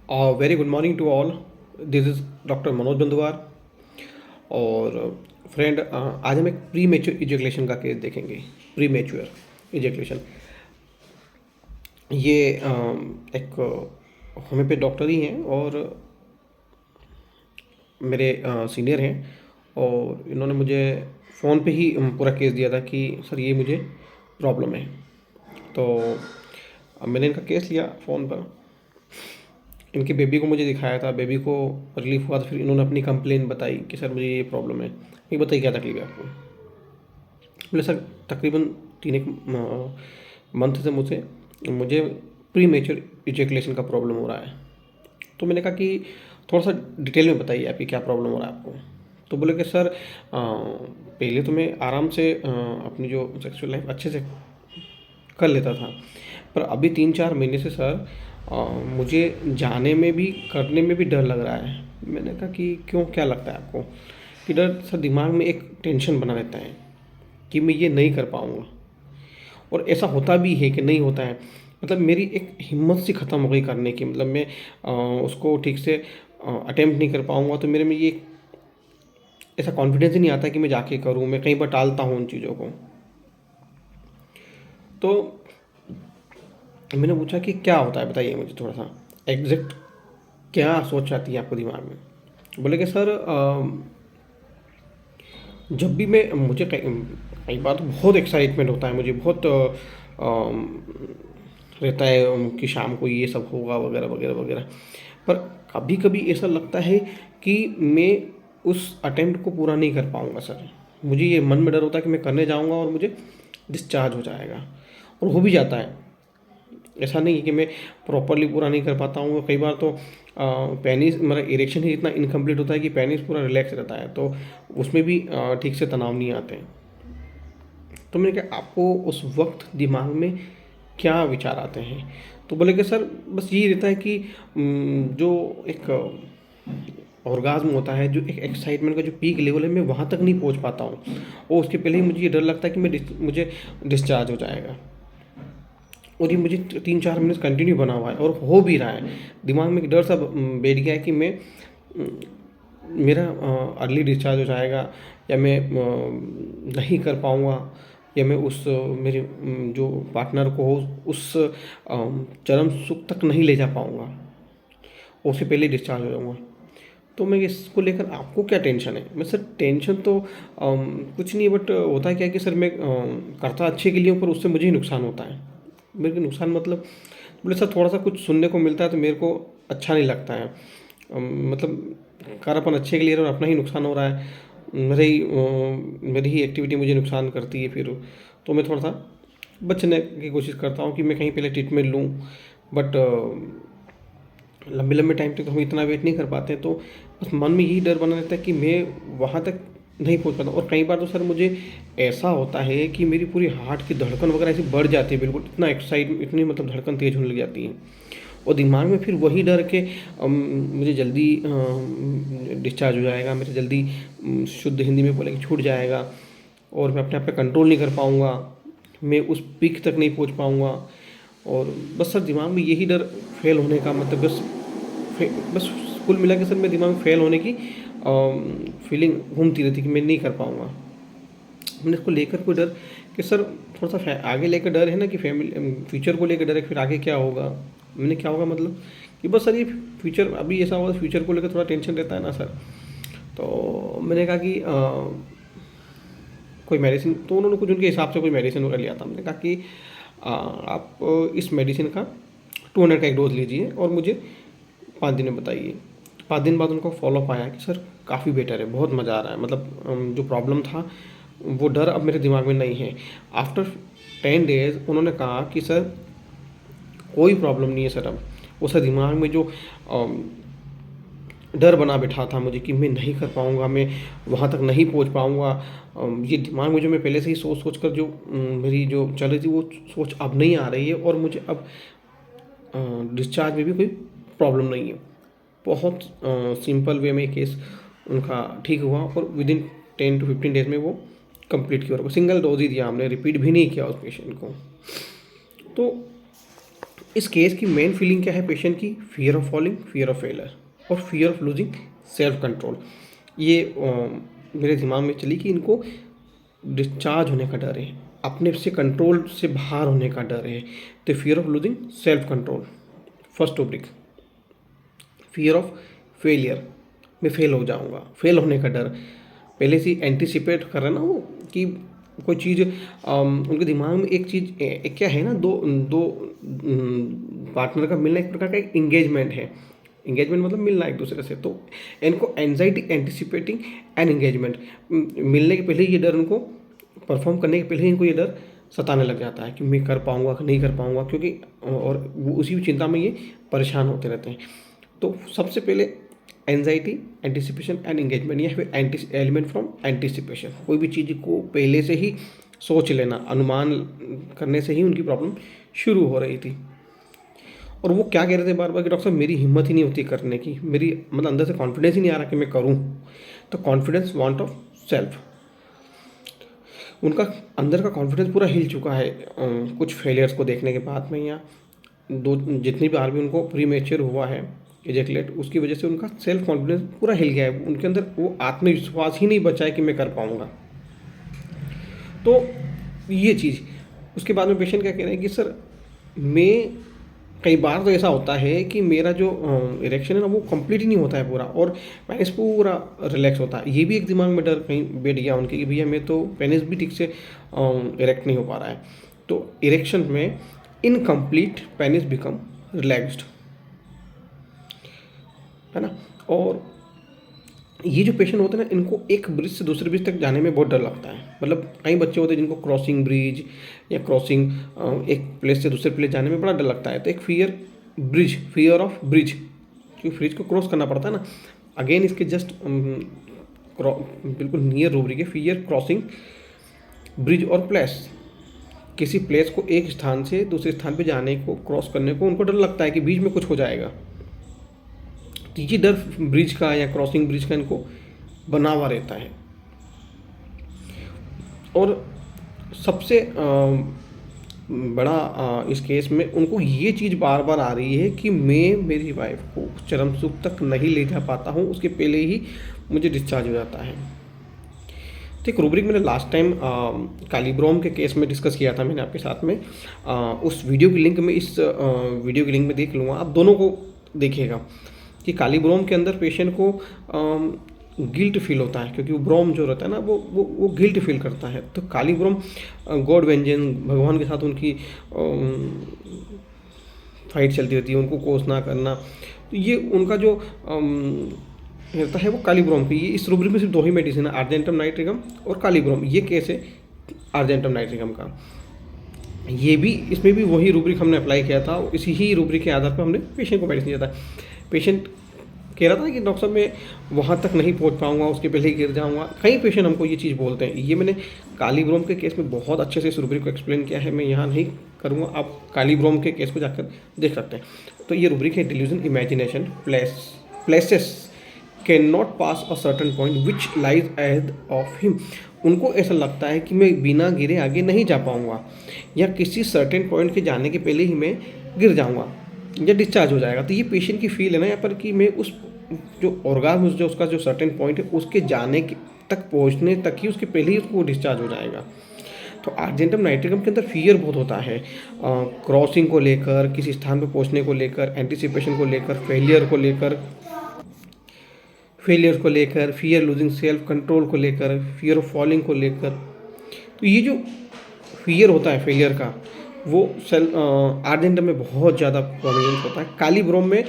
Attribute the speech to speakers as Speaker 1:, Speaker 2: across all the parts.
Speaker 1: Very good morning to all. This is doctor Manoj Banduwar. और friend, आज हम एक प्री मेच्योर इजैकुलेशन का केस देखेंगे। प्री मेच्योर इजैकुलेशन, ये एक होम्योपैथ डॉक्टर ही हैं और मेरे सीनियर हैं। और इन्होंने मुझे फ़ोन पे ही पूरा केस दिया था कि सर ये मुझे प्रॉब्लम है। तो मैंने इनका केस लिया फ़ोन पर, इनकी बेबी को मुझे दिखाया था। बेबी को रिलीफ हुआ तो फिर इन्होंने अपनी कंप्लेन बताई कि सर मुझे ये प्रॉब्लम है। ये बताइए क्या तकलीफ है आपको। बोले सर तकरीबन 3 एक मंथ से मुझे मुझे प्री मेच्योर इजैकुलेशन का प्रॉब्लम हो रहा है। तो मैंने कहा कि थोड़ा सा डिटेल में बताइए आपकी क्या प्रॉब्लम हो रहा है आपको। तो बोले कि सर पहले तो मैं आराम से अपनी जो सेक्सुअल लाइफ अच्छे से कर लेता था, पर अभी 3-4 महीने से सर मुझे जाने में भी करने में भी डर लग रहा है। मैंने कहा कि क्यों, क्या लगता है आपको? कि डर सर दिमाग में एक टेंशन बना रहता है कि मैं ये नहीं कर पाऊँगा। और ऐसा होता भी है कि नहीं होता है, मतलब मेरी एक हिम्मत सी ख़त्म हो गई करने की। मतलब मैं उसको ठीक से अटेम्प्ट नहीं कर पाऊँगा तो मेरे में ये ऐसा कॉन्फिडेंस ही नहीं आता कि मैं जाके करूँ। मैं कई बार टालता हूँ उन चीज़ों को। तो मैंने पूछा कि क्या होता है, बताइए मुझे थोड़ा सा एग्जैक्ट क्या सोच आती है आपको दिमाग में। बोले कि सर जब भी मैं मुझे कई कई बार तो बहुत एक्साइटमेंट होता है, मुझे बहुत रहता है कि शाम को ये सब होगा वगैरह वगैरह वगैरह। पर कभी कभी ऐसा लगता है कि मैं उस अटेम्प्ट को पूरा नहीं कर पाऊँगा सर। मुझे ये मन में डर होता है कि मैं करने जाऊँगा और मुझे डिस्चार्ज हो जाएगा, और हो भी जाता है। ऐसा नहीं है कि मैं प्रॉपरली पूरा नहीं कर पाता हूँ। कई बार तो पेनिस मेरा इरेक्शन ही इतना इनकम्प्लीट होता है कि पेनिस पूरा रिलैक्स रहता है, तो उसमें भी ठीक से तनाव नहीं आते हैं। तो मैंने कहा आपको उस वक्त दिमाग में क्या विचार आते हैं? तो बोले कि सर बस यही रहता है कि जो एक ऑर्गाज्म होता है, जो एक एक्साइटमेंट का जो पीक लेवल है, मैं वहाँ तक नहीं पहुँच पाता हूँ। और उसके पहले ही मुझे ये डर लगता है कि मुझे डिस्चार्ज हो जाएगा। और ये मुझे 3-4 महीने से कंटिन्यू बना हुआ है और हो भी रहा है। दिमाग में एक डर सा बैठ गया है कि मैं मेरा अर्ली डिस्चार्ज हो जाएगा, या मैं नहीं कर पाऊँगा, या मैं उस मेरे जो पार्टनर को हो उस चरम सुख तक नहीं ले जा पाऊँगा, उससे पहले ही डिस्चार्ज हो जाऊँगा। तो मैं इसको लेकर आपको क्या टेंशन है? मैं सर टेंशन तो कुछ नहीं है, बट होता है क्या है कि सर मैं करता अच्छे के लिए हूँ, पर उससे मुझे ही नुकसान होता है। मेरे को नुकसान मतलब, बोले सर थोड़ा सा कुछ सुनने को मिलता है तो मेरे को अच्छा नहीं लगता है। मतलब कर अपन अच्छे के लिए और अपना ही नुकसान हो रहा है। मेरी ही एक्टिविटी मुझे नुकसान करती है फिर। तो मैं थोड़ा सा बचने की कोशिश करता हूँ कि मैं कहीं पहले ट्रीटमेंट लूँ। बट लंबे लंबे टाइम तक तो हम इतना वेट नहीं कर पाते, तो बस मन में यही डर बना रहता है कि मैं वहाँ तक नहीं पहुँच पाता। और कई बार तो सर मुझे ऐसा होता है कि मेरी पूरी हार्ट की धड़कन वगैरह ऐसी बढ़ जाती है, बिल्कुल इतना एक्साइट, इतनी मतलब धड़कन तेज़ होने लग जाती है। और दिमाग में फिर वही डर के मुझे जल्दी डिस्चार्ज हो जाएगा, मेरे जल्दी शुद्ध हिंदी में बोले कि छूट जाएगा, और मैं अपने आप पे कंट्रोल नहीं कर पाऊँगा, मैं उस पीक तक नहीं पहुँच पाऊँगा। और बस सर दिमाग में यही डर, फेल होने का मतलब बस कुल मिला के सर मेरे दिमाग में फेल होने की फीलिंग घूमती रहती कि मैं नहीं कर पाऊँगा। मैंने इसको लेकर कोई डर कि सर थोड़ा सा आगे लेकर डर है ना, कि फैमिली फ्यूचर को लेकर डर है, फिर आगे क्या होगा। मैंने क्या होगा मतलब कि बस सर ये फ्यूचर, अभी ऐसा होगा फ्यूचर को लेकर थोड़ा टेंशन रहता है ना सर। तो मैंने कहा कि कोई मेडिसिन, तो उन्होंने कुछ उनके हिसाब से कोई मेडिसिन वगैरह लिया था। मैंने कहा कि आप इस मेडिसिन का 200 का एक डोज लीजिए और मुझे 5 दिन में बताइए। 5 दिन बाद उनको फॉलोअप आया कि सर काफ़ी बेटर है, बहुत मज़ा आ रहा है। मतलब जो प्रॉब्लम था वो डर अब मेरे दिमाग में नहीं है। आफ्टर 10 डेज़ उन्होंने कहा कि सर कोई प्रॉब्लम नहीं है सर। अब वो सर दिमाग में जो डर बना बैठा था मुझे कि मैं नहीं कर पाऊँगा, मैं वहाँ तक नहीं पहुँच पाऊँगा, ये दिमाग में जो मैं पहले से ही सोच सोच कर जो मेरी जो चल रही थी वो सोच अब नहीं आ रही है, और मुझे अब डिस्चार्ज में भी कोई प्रॉब्लम नहीं है। बहुत सिंपल वे में केस उनका ठीक हुआ, और विदिन 10 to 15 डेज में वो कंप्लीट किया। और सिंगल डोज ही दिया हमने, रिपीट भी नहीं किया उस पेशेंट को। तो इस केस की मेन फीलिंग क्या है पेशेंट की? Fear of falling, fear of failure और fear of losing self control. ये मेरे दिमाग में चली कि इनको डिस्चार्ज होने का डर है, अपने से कंट्रोल से बाहर होने का डर है। तो fear of losing self control, first rubric. Fear of failure, मैं फेल हो जाऊंगा, फेल होने का डर, पहले से एंटिसिपेट कर रहे हैं ना वो कि कोई चीज़ उनके दिमाग में एक चीज़ क्या है ना, दो दो पार्टनर का मिलना एक प्रकार का एक इंगेजमेंट है। इंगेजमेंट मतलब मिलना एक दूसरे से। तो इनको एंजाइटी एंटिसिपेटिंग एन इंगेजमेंट, मिलने के पहले ये डर उनको, परफॉर्म करने के पहले ही इनको ये डर सताने लग जाता है कि मैं कर पाऊंगा कि नहीं कर पाऊंगा, क्योंकि और वो उसी चिंता में ये परेशान होते रहते हैं। तो सबसे पहले एंजाइटी, एंटिसिपेशन एंड इंगेजमेंट, या फिर एलिमेंट फ्रॉम एंटिसिपेशन। कोई भी चीज़ को पहले से ही सोच लेना, अनुमान करने से ही उनकी प्रॉब्लम शुरू हो रही थी। और वो क्या कह रहे थे बार बार कि डॉक्टर साहब मेरी हिम्मत ही नहीं होती करने की, मेरी मतलब अंदर से कॉन्फिडेंस ही नहीं आ रहा कि मैं करूँ। तो कॉन्फिडेंस, वांट ऑफ सेल्फ, उनका अंदर का कॉन्फिडेंस पूरा हिल चुका है कुछ फेलियर्स को देखने के बाद में, या जितनी बार भी उनको प्री मेच्योर हुआ है एजैकुलेट, उसकी वजह से उनका सेल्फ कॉन्फिडेंस पूरा हिल गया है। उनके अंदर वो आत्मविश्वास ही नहीं बचा है कि मैं कर पाऊँगा। तो ये चीज़, उसके बाद में पेशेंट क्या कह रहे हैं कि सर मैं, कई बार तो ऐसा होता है कि मेरा जो इरेक्शन है ना वो कंप्लीट ही नहीं होता है पूरा, और पेनिस पूरा रिलैक्स होता है। ये भी एक दिमाग में डर कहीं बैठ गया उनके कि भैया मैं तो पेनिस भी ठीक से इरेक्ट नहीं हो पा रहा है। तो इरेक्शन में इनकम्प्लीट पेनिस बिकम रिलैक्स्ड, है ना। और ये जो पेशेंट होते हैं ना, इनको एक ब्रिज से दूसरे ब्रिज तक जाने में बहुत डर लगता है। मतलब कई बच्चे होते हैं जिनको क्रॉसिंग ब्रिज या क्रॉसिंग एक प्लेस से दूसरे प्लेस जाने में बड़ा डर लगता है। तो एक fear bridge, fear of bridge, क्योंकि ब्रिज को क्रॉस करना पड़ता है ना। अगेन इसके जस्ट बिल्कुल नियर रूब्रिक है, फियर क्रॉसिंग ब्रिज और प्लेस। किसी प्लेस को एक स्थान से दूसरे स्थान पे जाने को, क्रॉस करने को उनको डर लगता है कि बीच में कुछ हो जाएगा। तो ये डर ब्रिज का या क्रॉसिंग ब्रिज का इनको बना हुआ रहता है। और सबसे बड़ा इस केस में उनको ये चीज़ बार बार आ रही है कि मैं मेरी वाइफ को चरम सुख तक नहीं ले जा पाता हूँ, उसके पहले ही मुझे डिस्चार्ज हो जाता है। तो एक रूब्रिक मैंने लास्ट टाइम कालीब्रोम के केस में डिस्कस किया था मैंने आपके साथ में, उस वीडियो की लिंक में, इस वीडियो की लिंक में देख लूँगा, आप दोनों को देखिएगा कि कालीब्रोम के अंदर पेशेंट को गिल्ट फील होता है, क्योंकि वो ब्रोम जो रहता है ना वो गिल्ट फील करता है। तो कालीब्रोम गॉड वेंजेंस, भगवान के साथ उनकी फाइट चलती रहती है, उनको कोसना करना। तो ये उनका जो रहता है वो कालीब्रोम की। ये इस रूब्रिक में सिर्फ दो ही मेडिसिन है, आर्जेंटम नाइट्रिकम और कालीब्रोम। ये केस है आर्जेंटम नाइट्रिकम का। ये भी, इसमें भी वही रूब्रिक हमने अप्लाई किया था, इसी ही रूब्रिक के आधार पर हमने पेशेंट को मेडिसिन दिया था। पेशेंट कह रहा था कि डॉक्टर साहब मैं वहाँ तक नहीं पहुँच पाऊँगा, उसके पहले ही गिर जाऊँगा। कई पेशेंट हमको ये चीज़ बोलते हैं। ये मैंने कालीब्रोम के केस में बहुत अच्छे से इस रूब्रिक को एक्सप्लेन किया है, मैं यहाँ नहीं करूँगा, आप कालीब्रोम के केस को जाकर देख सकते हैं। तो ये रूब्रिक है delusion imagination places can not pass a certain point which lies ahead of him. उनको ऐसा लगता है कि मैं बिना गिरे आगे नहीं जा पाऊँगा, या किसी सर्टेन पॉइंट के जाने के पहले ही मैं गिर जाऊँगा या डिस्चार्ज हो जाएगा। तो ये पेशेंट की फील है ना यहाँ पर कि मैं उस जो ऑर्गाज्म, जो उसका जो सर्टेन पॉइंट है उसके जाने तक पहुँचने तक ही, उसके पहले ही उसको डिस्चार्ज हो जाएगा। तो आर्जेंटम नाइट्रिकम के अंदर फियर बहुत होता है, क्रॉसिंग को लेकर, किसी स्थान पर पहुँचने को लेकर, एंटिसिपेशन को लेकर, फेलियर को लेकर, फियर लूजिंग सेल्फ कंट्रोल को लेकर, फियर ऑफ फॉलिंग को लेकर। तो ये जो फियर होता है फेलियर का, वो आर्जेंटम में बहुत ज़्यादा प्रोमिनेंट होता है, कालीब्रोम में।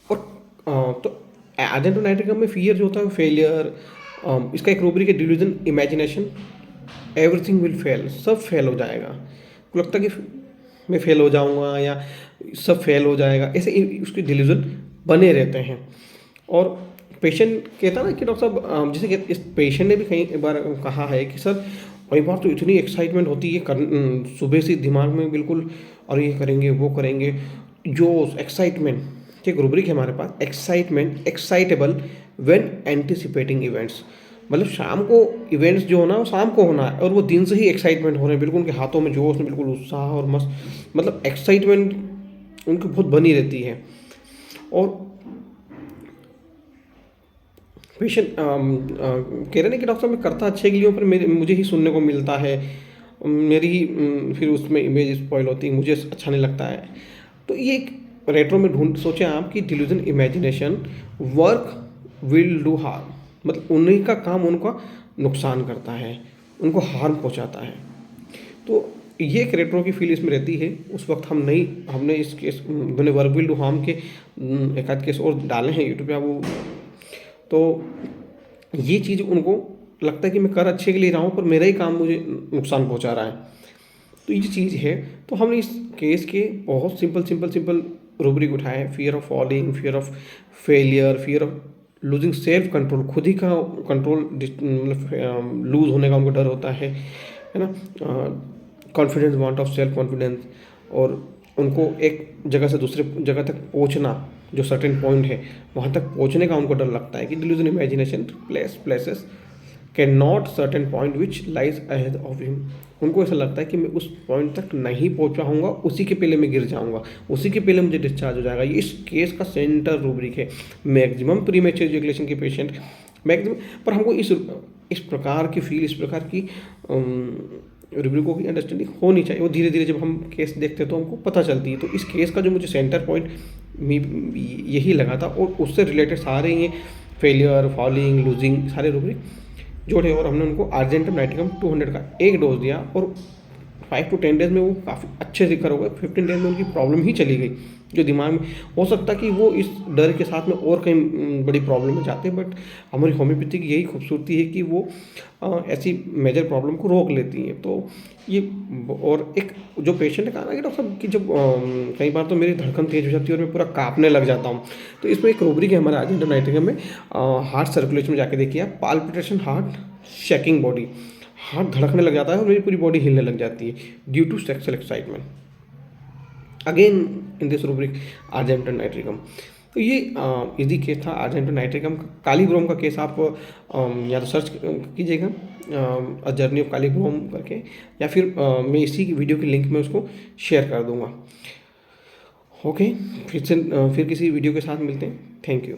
Speaker 1: और तो आर्जेंटम नाइट्रिकम में फियर जो होता है फेलियर, इसका एक रूब्रिक है delusion imagination, everything will fail, सब फेल हो जाएगा। को लगता है कि मैं फेल हो जाऊंगा या सब फेल हो जाएगा, ऐसे उसके डिल्यूजन बने रहते हैं। और पेशेंट कहता ना कि डॉक्टर साहब, जैसे कि इस पेशेंट ने भी कई बार कहा है कि सर कई बार तो इतनी एक्साइटमेंट होती है सुबह से दिमाग में बिल्कुल, और ये करेंगे वो करेंगे, जो एक्साइटमेंट, एक रूब्रिक है हमारे पास, excitement excitable when anticipating events. मतलब शाम को इवेंट्स जो होना है वो शाम को होना है, और वो दिन से ही एक्साइटमेंट हो रहे हैं, बिल्कुल उनके हाथों में जोश में बिल्कुल उत्साह और मस्त, मतलब एक्साइटमेंट उनकी बहुत बनी रहती है। और पेशेंट कह रहे हैं कि डॉक्टर साहब मैं करता अच्छे के लिए हूँ, पर मेरे मुझे ही सुनने को मिलता है, मेरी ही फिर उसमें इमेज स्पॉइल होती है, मुझे अच्छा नहीं लगता है। तो ये एक रेट्रो में ढूंढ सोचें आप कि delusion imagination work will do harm, मतलब उन्हीं का काम उनका नुकसान करता है, उनको हार्म पहुंचाता है। तो ये एक रेट्रो की फील इसमें रहती है। उस वक्त हमने इस केस मैंने वर्क विल डू हार्म के एक आध केस और डाले हैं यूट्यूब पे, वो तो ये चीज़ उनको लगता है कि मैं कर अच्छे के लिए रहा हूँ, पर मेरा ही काम मुझे नुकसान पहुँचा रहा है। तो ये चीज़ है। तो हमने इस केस के बहुत सिंपल रूब्रिक उठाए, fear of falling, fear of failure, fear of losing self control, खुद ही का कंट्रोल मतलब लूज होने का उनको डर होता है ना, confidence, want of self confidence, और उनको एक जगह से दूसरे जगह तक पहुंचना, जो सर्टेन पॉइंट है वहाँ तक पहुंचने का उनको डर लगता है कि delusion imagination places can not certain point which lies ahead of him. उनको ऐसा लगता है कि मैं उस पॉइंट तक नहीं पहुंच पाऊंगा, उसी के पहले मैं गिर जाऊंगा, उसी के पहले मुझे डिस्चार्ज हो जाएगा। ये इस केस का सेंटर रूब्रिक है। मैक्सिमम प्रीमेच्योर इजैकुलेशन के पेशेंट मैक्सिमम, पर हमको इस प्रकार की फील, इस प्रकार की रूब्रिकों की अंडरस्टैंडिंग होनी चाहिए। वो धीरे धीरे जब हम केस देखते हैं तो हमको पता चलती है। तो इस केस का जो मुझे सेंटर पॉइंट यही लगा था, और उससे रिलेटेड सारे ये फेलियर, फॉलिंग, लूजिंग सारे रूब्रिक जोड़े, और हमने उनको आर्जेंटम नाइट्रिकम 200 का एक डोज दिया, और 5 to 10 डेज में वो काफ़ी अच्छे रिकवर हो गए। 15 डेज में उनकी प्रॉब्लम ही चली गई, जो दिमाग में हो सकता है कि वो इस डर के साथ में और कहीं बड़ी प्रॉब्लम में जाते हैं, बट हमारी होम्योपैथी की यही खूबसूरती है कि वो ऐसी मेजर प्रॉब्लम को रोक लेती है। तो ये, और एक जो पेशेंट ने कहा ना कि डॉक्टर साहब कि जब कई बार तो मेरी धड़कन तेज हो जाती है और मैं पूरा कांपने लग जाता हूँ, तो इसमें एक रूब्रिक है हमारा आर्जेंटम नाइट्रिकम में, हार्ट सर्कुलेशन में जाके देखिए आप, palpitation heart, shaking body, heart धड़कने लग जाता है और मेरी पूरी बॉडी हिलने लग जाती है due to sexual excitement, again in this rubric argentum nitricum. तो ये इजी केस था आर्जेंटम नाइट्रिकम का। कालीब्रोम का केस आप या तो सर्च कीजिएगा अ जर्नी ऑफ कालीब्रोम करके, या फिर मैं इसी की वीडियो की लिंक में उसको शेयर कर दूंगा। ओके, फिर किसी वीडियो के साथ मिलते हैं। Thank you.